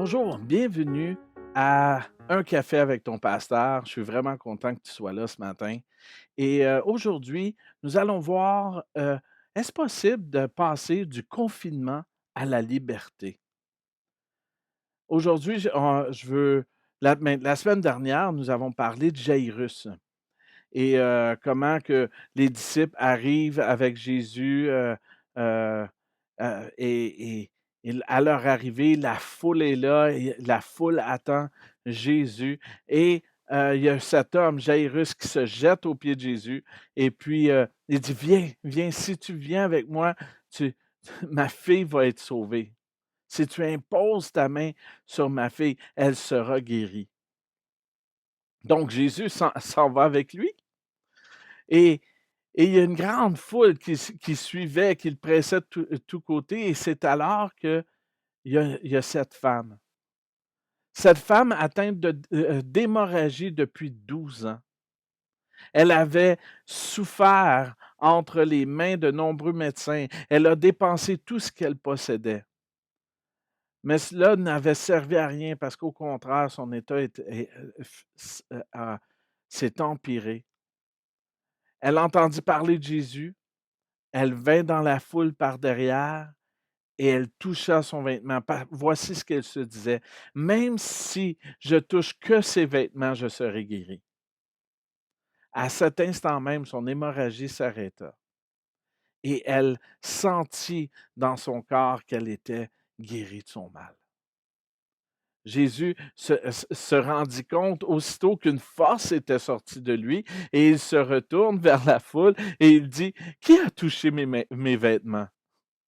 Bonjour, bienvenue à Un café avec ton pasteur. Je suis vraiment content que tu sois là ce matin. Et aujourd'hui, nous allons voir, est-ce possible de passer du confinement à la liberté? Aujourd'hui, je veux, la semaine dernière, nous avons parlé de Jairus et comment que les disciples arrivent avec Jésus euh, et à leur arrivée, la foule est là et la foule attend Jésus. Et il y a cet homme, Jairus, qui se jette aux pieds de Jésus et puis il dit, viens, viens, si tu viens avec moi, tu, ma fille va être sauvée. Si tu imposes ta main sur ma fille, elle sera guérie. Donc Jésus s'en va avec lui. Et il y a une grande foule qui suivait, qui le pressait de tous côtés, et c'est alors qu'il y a cette femme. Cette femme atteinte d'hémorragie depuis 12 ans. Elle avait souffert entre les mains de nombreux médecins. Elle a dépensé tout ce qu'elle possédait. Mais cela n'avait servi à rien parce qu'au contraire, son état s'est empiré. Elle entendit parler de Jésus. Elle vint dans la foule par derrière et elle toucha son vêtement. Voici ce qu'elle se disait: «Même si je touche que ses vêtements, je serai guérie». À cet instant même, son hémorragie s'arrêta et elle sentit dans son corps qu'elle était guérie de son mal. Jésus se rendit compte aussitôt qu'une force était sortie de lui et il se retourne vers la foule et il dit: «Qui a touché mes vêtements?»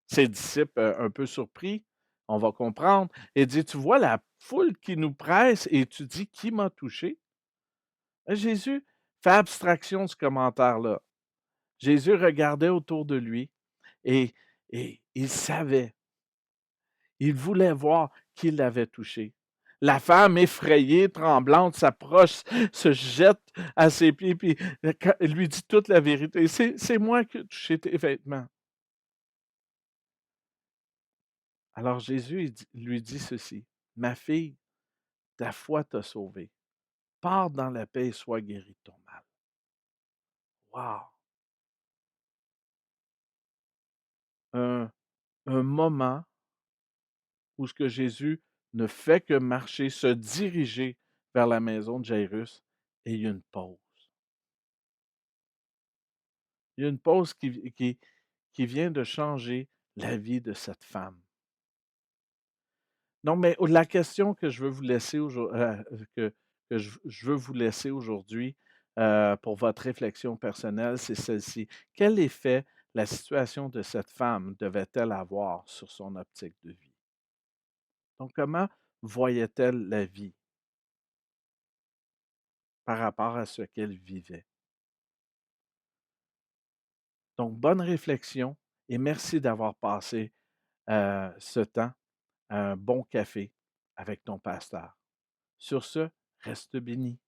Ses disciples, un peu surpris, on va comprendre, et dit: «Tu vois la foule qui nous presse et tu dis: "Qui m'a touché?"» Jésus fait abstraction de ce commentaire-là. Jésus regardait autour de lui et il savait, il voulait voir qui l'avait touché. La femme, effrayée, tremblante, s'approche, se jette à ses pieds, puis lui dit toute la vérité: «C'est moi qui ai touché tes vêtements». Alors Jésus lui dit ceci: «Ma fille, ta foi t'a sauvée. Pars dans la paix et sois guérie de ton mal». Wow! Un, un moment où ce que Jésus ne fait que marcher, se diriger vers la maison de Jairus, et il y a une pause. Il y a une pause qui vient de changer la vie de cette femme. Non, mais la question que je veux vous laisser que je veux vous laisser aujourd'hui pour votre réflexion personnelle, c'est celle-ci. Quel effet la situation de cette femme devait-elle avoir sur son optique de vie? Donc, comment voyait-elle la vie par rapport à ce qu'elle vivait? Donc, bonne réflexion et merci d'avoir passé ce temps à un bon café avec ton pasteur. Sur ce, reste béni.